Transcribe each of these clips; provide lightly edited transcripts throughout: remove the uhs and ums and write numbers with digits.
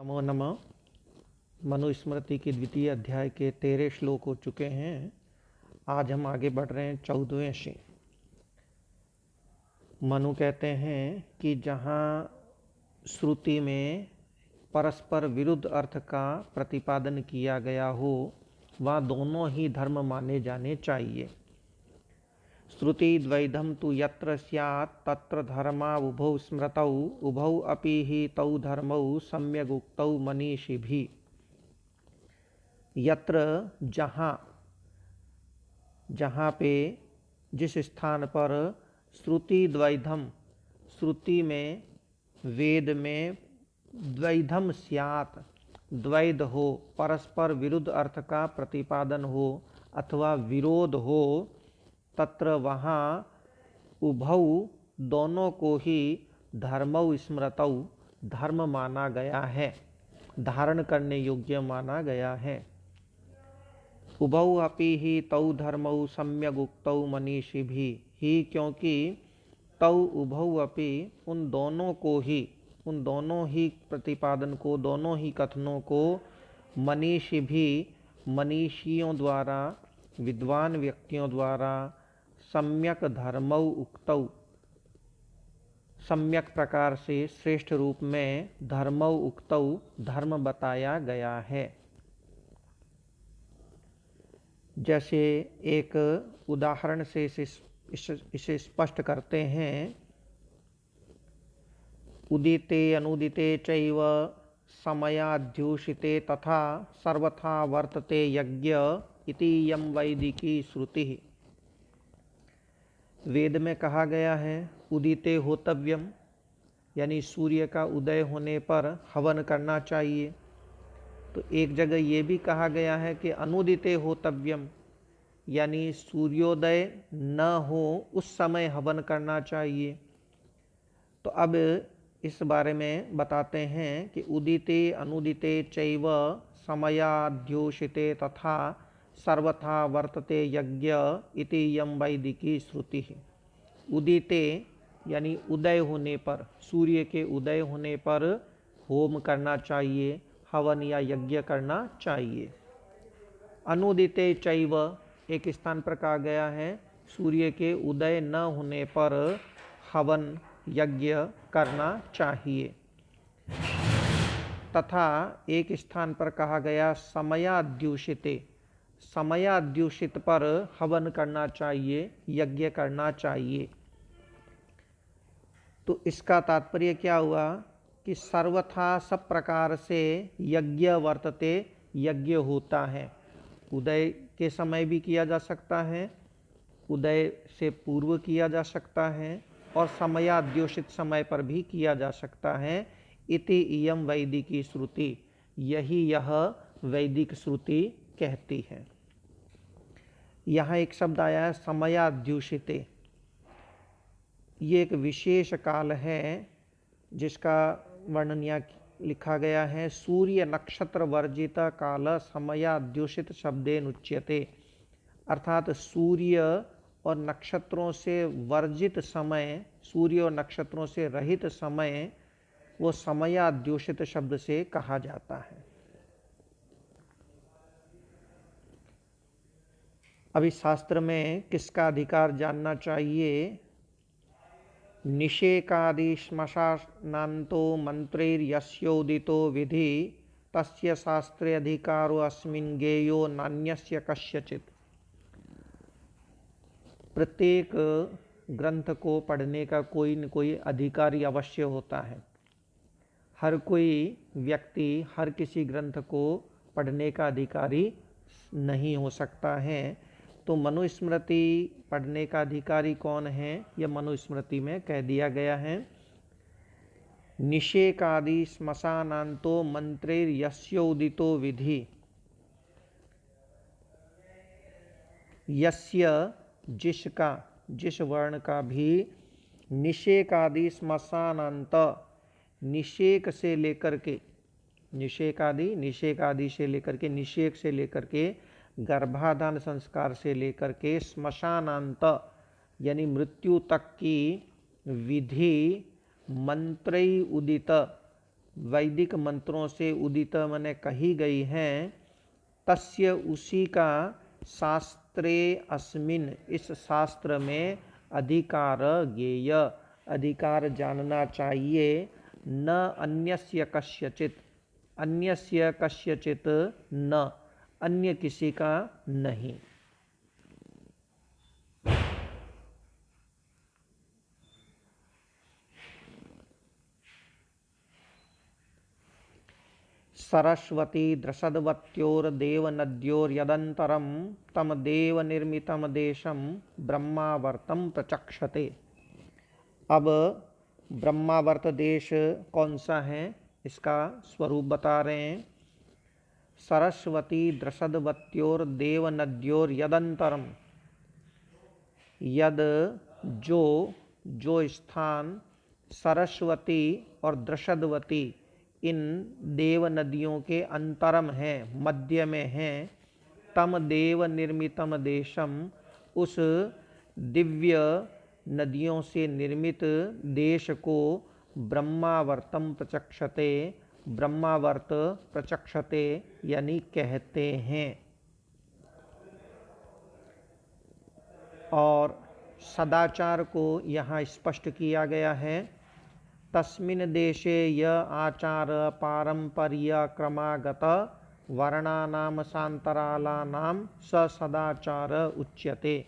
नमो नमः। मनुस्मृति के द्वितीय अध्याय के 13 श्लोक हो चुके हैं। आज हम आगे बढ़ रहे हैं 14वें से। मनु कहते हैं कि जहाँ श्रुति में परस्पर विरुद्ध अर्थ का प्रतिपादन किया गया हो वहाँ दोनों ही धर्म माने जाने चाहिए। श्रुति द्वैधम तु यत्र स्यात् तत्र धर्मा उभौ स्मृतौ उभौ अपि हि तौ धर्मौ सम्यग् उक्तौ मनीषिभिः। यत्र जहाँ पे जिस स्थान पर श्रुति द्वैधम श्रुति में वेद में द्वैधम स्यात् द्वैध हो, परस्पर विरुद्ध अर्थ का प्रतिपादन हो अथवा विरोध हो, तत्र वहाँ उभौ दोनों को ही धर्मौ स्मृतौ धर्म माना गया है, धारण करने योग्य माना गया है। उभौ अपि ही तौ धर्मौ सम्यग् उक्तौ मनीषिभिः ही, क्योंकि तौ उभौ अपि उन दोनों ही प्रतिपादन को, दोनों ही कथनों को मनीषिभिः मनीषियों द्वारा, विद्वान व्यक्तियों द्वारा सम्यक धर्मौ उक्तौ सम्यक प्रकार से श्रेष्ठ रूप में धर्मौ उक्तौ धर्म बताया गया है। जैसे एक उदाहरण से इसे स्पष्ट करते हैं। उदिते अनुदिते चैव समयाद्यूषिते तथा सर्वथा वर्तते यज्ञ इति यम वैदिकी श्रुति। वेद में कहा गया है उदिते होतव्यम, यानी सूर्य का उदय होने पर हवन करना चाहिए। तो एक जगह ये भी कहा गया है कि अनुदिते होतव्यम, यानी सूर्योदय न हो उस समय हवन करना चाहिए। तो अब इस बारे में बताते हैं कि उदिते अनुदिते चैव समयाद्योषिते तथा सर्वथा वर्तते यज्ञ इति यम वैदिकी श्रुति। उदिते यानी उदय होने पर, सूर्य के उदय होने पर होम करना चाहिए, हवन या यज्ञ करना चाहिए। अनुदिते चैव एक स्थान पर कहा गया है सूर्य के उदय न होने पर हवन यज्ञ करना चाहिए। तथा एक स्थान पर कहा गया समयाद्यूषिते, समयाद्यूषित पर हवन करना चाहिए, यज्ञ करना चाहिए। तो इसका तात्पर्य क्या हुआ कि सर्वथा सब प्रकार से यज्ञ वर्तते, यज्ञ होता है। उदय के समय भी किया जा सकता है, उदय से पूर्व किया जा सकता है और समयाद्योषित समय पर भी किया जा सकता है। इति इयम वैदिकी श्रुति, यही यह वैदिक श्रुति कहती है। यहाँ एक शब्द आया है समयाद्यूषिते। ये एक विशेष काल है जिसका वर्णन यहाँ लिखा गया है। सूर्य नक्षत्र वर्जित काल समयाद्यूषित शब्देन उच्यते, अर्थात सूर्य और नक्षत्रों से वर्जित समय, सूर्य और नक्षत्रों से रहित समय, वो समयाद्यूषित शब्द से कहा जाता है। अभी शास्त्र में किसका अधिकार जानना चाहिए? निषेकादि श्मशानान्तो मंत्रैर्यस्योदितो विधि तस्य शास्त्रे अधिकारो अस्मिन् गेयो नान्यस्य कस्यचित्। प्रत्येक ग्रंथ को पढ़ने का कोई न कोई अधिकारी अवश्य होता है। हर कोई व्यक्ति हर किसी ग्रंथ को पढ़ने का अधिकारी नहीं हो सकता है। तो मनुस्मृति पढ़ने का अधिकारी कौन है, यह मनुस्मृति में कह दिया गया है। निषेकादि श्मशानान्तो मंत्रैर्यस्योदितो विधि, यस्य जिसका, जिस वर्ण का भी, निषेकादि श्मशानान्त निषेक से लेकर के, निषेकादि से लेकर के, निषेक से लेकर के, गर्भाधान संस्कार से लेकर के श्मशानांत यानी मृत्यु तक की विधि मंत्रई उदित वैदिक मंत्रों से उदित मने कही गई हैं, तस्य उसी का शास्त्रे अस्मिन इस शास्त्र में अधिकार ज्ञेय अधिकार जानना चाहिए, न अन्यस्य कस्यचित अन्यस्य कस्यचित न अन्य किसी का नहीं। सरस्वती द्रषद्वत्योर्देवनद्योर्यदन्तरं तम देव निर्मितम देशम ब्रह्मावर्तम प्रचक्षते। अब ब्रह्मावर्त देश कौन सा है, इसका स्वरूप बता रहे हैं। सरस्वती द्रषद्वत्योर्देवनद्योर्यदन्तरम, यद जो स्थान सरस्वती और द्रषद्वती इन देव नदियों के अंतरम है, मध्य में है, तम देव निर्मितम देशम उस दिव्य नदियों से निर्मित देश को ब्रह्मावर्तम प्रचक्षते ब्रह्मावर्त प्रचक्षते यानी कहते हैं। और सदाचार को यहाँ स्पष्ट किया गया है। तस्मिन् देशे य आचार पारंपर्य क्रमागत वर्णानाम शांतरालानाम स सदाचार उच्यते।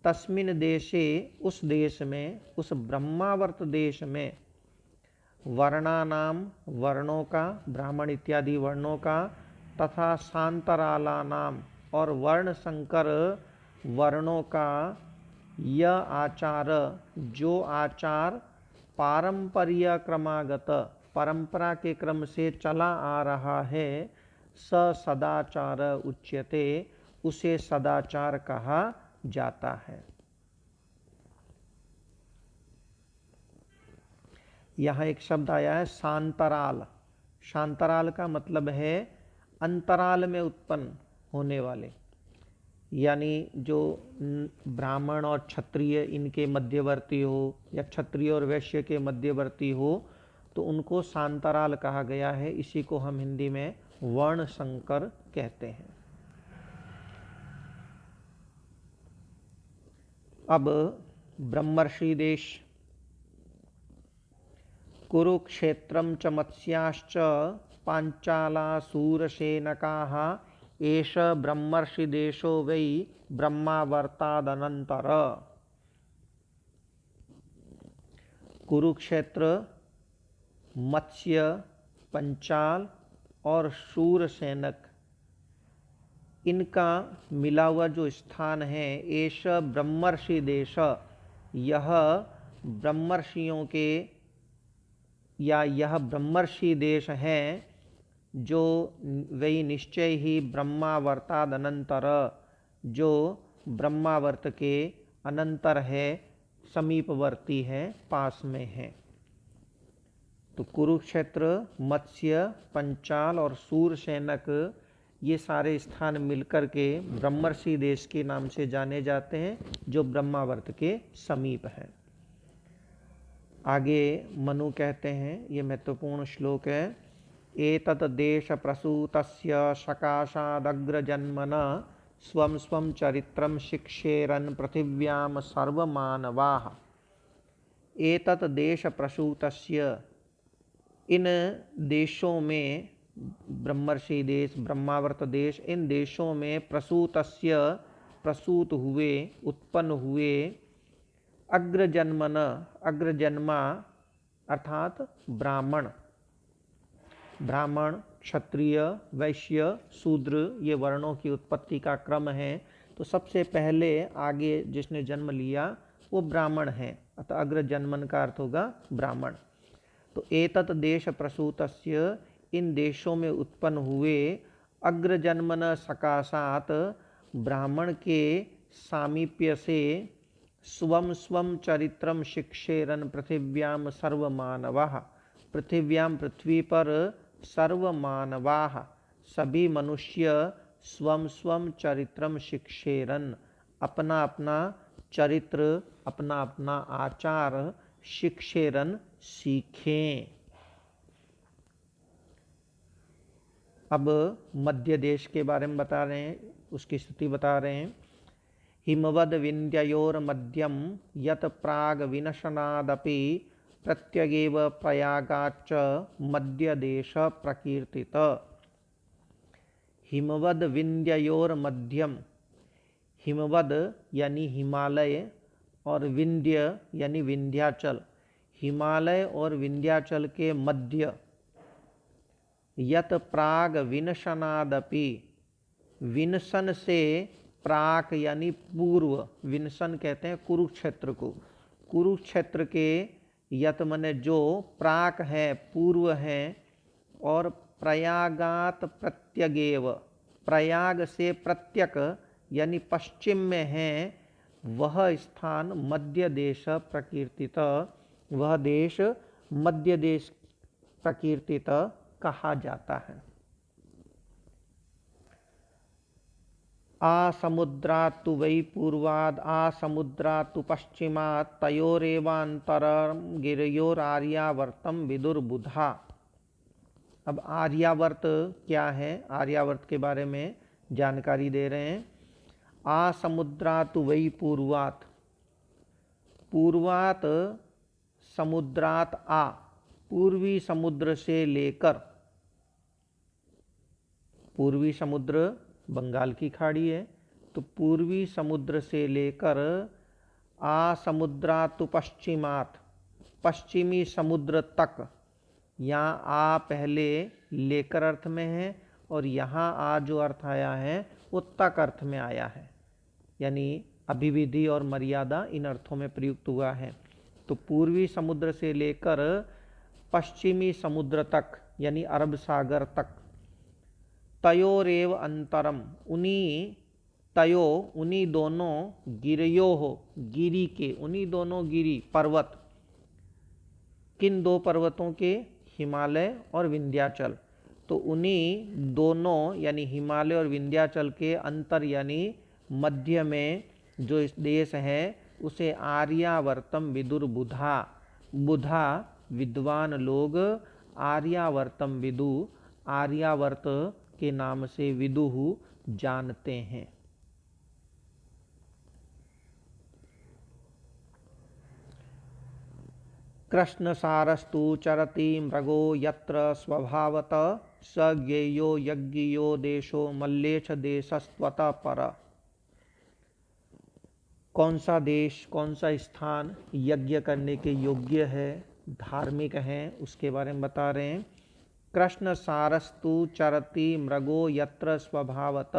तस्मिन् देशे उस देश में, उस ब्रह्मावर्त देश में, वर्णानाम वर्णों का, ब्राह्मण इत्यादि वर्णों का, तथा शांतरालानाम और वर्ण संकर वर्णों का यह आचार जो आचार पारंपर्य क्रमागत परंपरा के क्रम से चला आ रहा है, स सदाचार उच्यते उसे सदाचार कहा जाता है। यहाँ एक शब्द आया है शांतराल। शांतराल का मतलब है अंतराल में उत्पन्न होने वाले, यानी जो ब्राह्मण और क्षत्रिय इनके मध्यवर्ती हो या क्षत्रिय और वैश्य के मध्यवर्ती हो तो उनको शांतराल कहा गया है। इसी को हम हिंदी में वर्ण संकर कहते हैं। अब ब्रह्मर्षि देश। कुरुक्षेत्रम च मत्स्याश्च पांचालासूरसेनकाः एष ब्रह्मर्षि देशो वै ब्रह्मावर्तादनंतर। कुरुक्षेत्र, मत्स्य, पंचाल और शूरसेनक इनका मिला हुआ जो स्थान है, एष ब्रह्मर्षि देश, यह ब्रह्मर्षियों के या यह ब्रह्मर्षि देश है जो वही निश्चय ही ब्रह्मावर्ताद अनंतर, जो ब्रह्मावर्त के अनंतर है, समीपवर्ती है, पास में है। तो कुरुक्षेत्र, मत्स्य, पंचाल और सूरसेनक ये सारे स्थान मिलकर के ब्रह्मर्षि देश के नाम से जाने जाते हैं, जो ब्रह्मावर्त के समीप है। आगे मनु कहते हैं, ये महत्वपूर्ण श्लोक है। एतत् देश प्रसूतस्य सकाशादग्रजन्मना स्वं स्वं चरित्रं शिक्षेरन् पृथिव्यां सर्वमानवाः। एतत् देश प्रसूतस्य, इन देशों में, ब्रह्मर्षि देश, ब्रह्मावर्त देश, इन देशों में प्रसूतस्य प्रसूत हुए, उत्पन्न हुए, अग्रजन्मन अग्रजन्मा अर्थात ब्राह्मण, ब्राह्मण, क्षत्रिय, वैश्य, शूद्र, ये वर्णों की उत्पत्ति का क्रम है। तो सबसे पहले आगे जिसने जन्म लिया वो ब्राह्मण है, अतः अग्रजन्मन का अर्थ होगा ब्राह्मण। तो एतत् देश प्रसूतस्य, इन देशों में उत्पन्न हुए, अग्रजन्मन सकाशात, ब्राह्मण के सामीप्य से, स्वं स्वं चरित्रम शिक्षेरन पृथिव्याम सर्वमानवाः, पृथिव्याम पृथ्वी पर सर्वमानवाः, सभी मनुष्य, स्वं स्वं चरित्रम शिक्षेरन, अपना अपना चरित्र, अपना अपना आचार, शिक्षेरन सीखें। अब मध्य देश के बारे में बता रहे हैं, उसकी स्थिति बता रहे हैं। हिमवद विंध्योर मध्यम यत प्राग विनशनादपि प्रत्यगेव प्रयागाच्च मध्य देश प्रकीर्तित। हिमवद विंध्योर मध्यम, हिमवद यानी हिमालय और विंध्य यानी विंध्याचल, हिमालय और विंध्याचल के मध्य, यत प्राग विनशनादपि, विनशन से प्राक यानी पूर्व, विनशन कहते हैं कुरुक्षेत्र को, कुरुक्षेत्र के यत मने जो, प्राक है पूर्व है, और प्रयागात प्रत्यगेव, प्रयाग से प्रत्यक यानी पश्चिम में है, वह स्थान मध्य देश प्रकीर्तित, वह देश मध्य देश प्रकीर्तित कहा जाता है। आ समुद्रात् तु वै पूर्वाद आ समुद्रात् तु पश्चिमात् तयोरेवान्तरं गिरयोरार्यावर्तं विदुर्बुधा। अब आर्यावर्त क्या है, आर्यावर्त के बारे में जानकारी दे रहे हैं। आ समुद्रात् तु वै पूर्वात्, पूर्वात समुद्रात आ, पूर्वी समुद्र से लेकर, पूर्वी समुद्र बंगाल की खाड़ी है, तो पूर्वी समुद्र से लेकर आ समुद्रात तो पश्चिमात, पश्चिमी समुद्र तक, यहाँ आ पहले लेकर अर्थ में है और यहाँ आ जो अर्थ आया है वो तक अर्थ में आया है, यानी अभिविधि और मर्यादा इन अर्थों में प्रयुक्त हुआ है। तो पूर्वी समुद्र से लेकर पश्चिमी समुद्र तक यानी अरब सागर तक, तयोरेव अंतरम, उन्हीं तयो उन्हीं दोनों, गिरयो हो गिरी के, उन्हीं दोनों गिरी पर्वत, किन दो पर्वतों के, हिमालय और विंध्याचल, तो उन्हीं दोनों यानी हिमालय और विंध्याचल के अंतर यानी मध्य में जो इस देश है उसे आर्यावर्तम विदुर बुधा, बुधा विद्वान लोग आर्यावर्तम विदु, आर्यावर्त के नाम से विदुहु जानते हैं। कृष्णसारस्तु चरति मृगो यत्र स्वभावत स ज्ञेयो यज्ञियो देशो मल्लेच्छ देशस्त्वतः पर। कौन सा देश, कौन सा स्थान यज्ञ करने के योग्य है, धार्मिक है, उसके बारे में बता रहे हैं। कृष्ण सारस्तु चरति मृगो यत्र स्वभावत,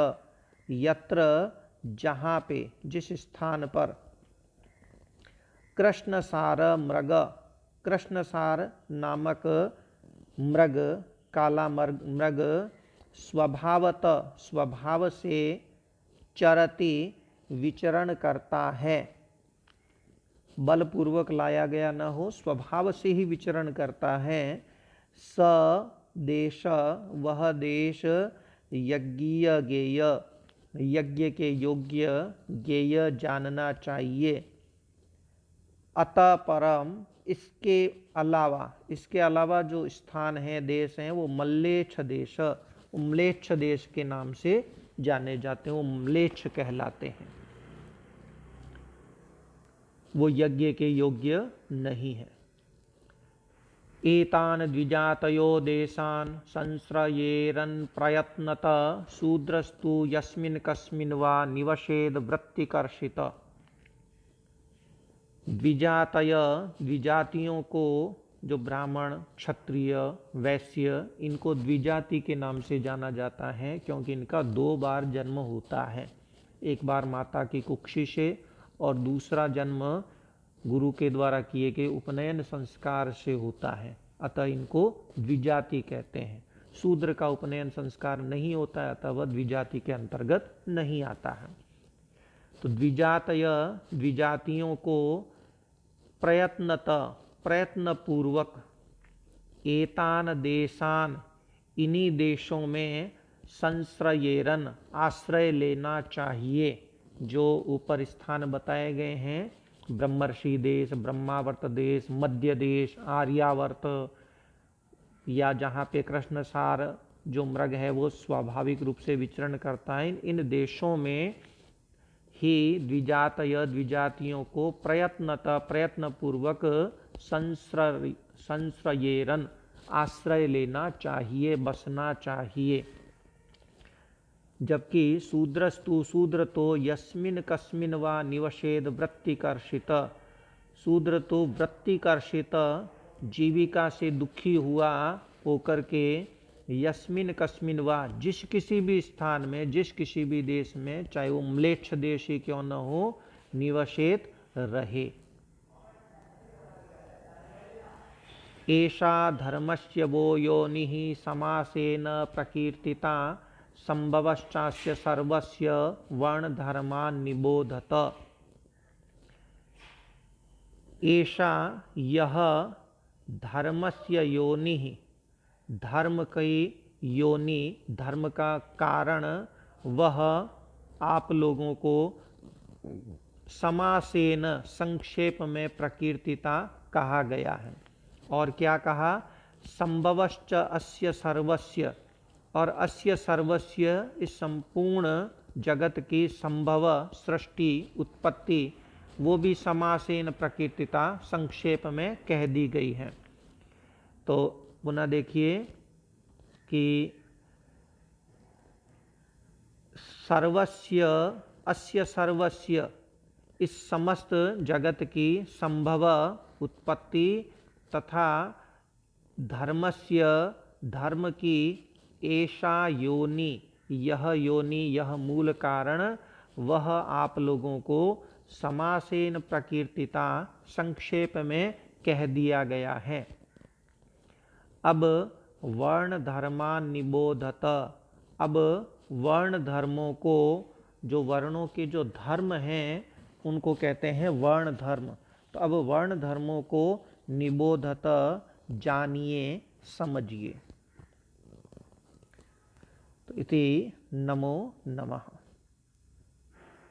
यत्र जहाँ पे, जिस स्थान पर, कृष्णसार मृग, कृष्णसार नामक मृग, काला मृग, स्वभावत स्वभाव से, चरति विचरण करता है, बलपूर्वक लाया गया न हो, स्वभाव से ही विचरण करता है। स देश वह देश, यज्ञीय गेय यज्ञ के योग्य, गेय जानना चाहिए। अतः परम इसके अलावा, इसके अलावा जो स्थान है, देश हैं, वो मल्लेच्छ देश, म्लेच्छ देश के नाम से जाने जाते हैं, वो म्लेच्छ कहलाते हैं, वो यज्ञ के योग्य नहीं है। एतान द्विजातयो देशान संश्रयेरन प्रयत्नत शूद्रस्तु यस्मिन कस्मिन वा निवशेद वृत्तिकर्षित। द्विजातय, द्विजातियों को, जो ब्राह्मण, क्षत्रिय, वैश्य, इनको द्विजाति के नाम से जाना जाता है क्योंकि इनका 2 बार जन्म होता है, एक बार माता की कुक्षी से और दूसरा जन्म गुरु के द्वारा किए गए उपनयन संस्कार से होता है, अतः इनको द्विजाति कहते हैं। शूद्र का उपनयन संस्कार नहीं होता है, अतः वह द्विजाति के अंतर्गत नहीं आता है। तो द्विजातय, द्विजातियों को प्रयत्नतः, प्रयत्न पूर्वक, एतान देशान, इन्हीं देशों में, संश्रयेरन आश्रय लेना चाहिए। जो ऊपर स्थान बताए गए हैं, ब्रह्मर्षि देश, ब्रह्मावर्त देश, मध्य देश, आर्यावर्त, या जहाँ पे कृष्णसार जो मृग है वो स्वाभाविक रूप से विचरण करता है। इन देशों में ही द्विजातय द्विजातियों को प्रयत्नपूर्वक संश्रयेरन आश्रय लेना चाहिए, बसना चाहिए। जबकि शूद्र तो यस्मिन कस्मिन वा निवसेद वृत्तिकर्षित, शूद्र तो वृत्तिकर्षित जीविका से दुखी हुआ होकर के यस्मिन कस्मिन वा जिस किसी भी स्थान में, जिस किसी भी देश में, चाहे वो म्लेच्छ देश ही क्यों न हो, निवसेत रहे। एषा धर्मस्य वो योनिः समासेन प्रकीर्तिता संभवश्चास्य सर्वस्य वर्णधर्मान् निबोधत। एषा यह धर्मस्य योनिः, धर्म की योनि, धर्म का कारण, वह आप लोगों को समासेन संक्षेप में प्रकीर्तिता कहा गया है। और क्या कहा? संभवश्च अस्य सर्वस्य, और अस्य सर्वस्य इस संपूर्ण जगत की संभव सृष्टि उत्पत्ति वो भी समासेन प्रकीर्तिता संक्षेप में कह दी गई है। तो पुनः देखिए कि सर्वस्य अस्य सर्वस्य इस समस्त जगत की संभव उत्पत्ति तथा धर्मस्य धर्म की ऐसा योनि, यह योनि, यह मूल कारण, वह आप लोगों को समासेन प्रकीर्तिता संक्षेप में कह दिया गया है। अब वर्ण धर्मान निबोधत, अब वर्ण धर्मों को, जो वर्णों के जो धर्म हैं उनको कहते हैं वर्ण धर्म। तो अब वर्ण धर्मों को निबोधत, जानिए, समझिए। तो इति नमो नमः।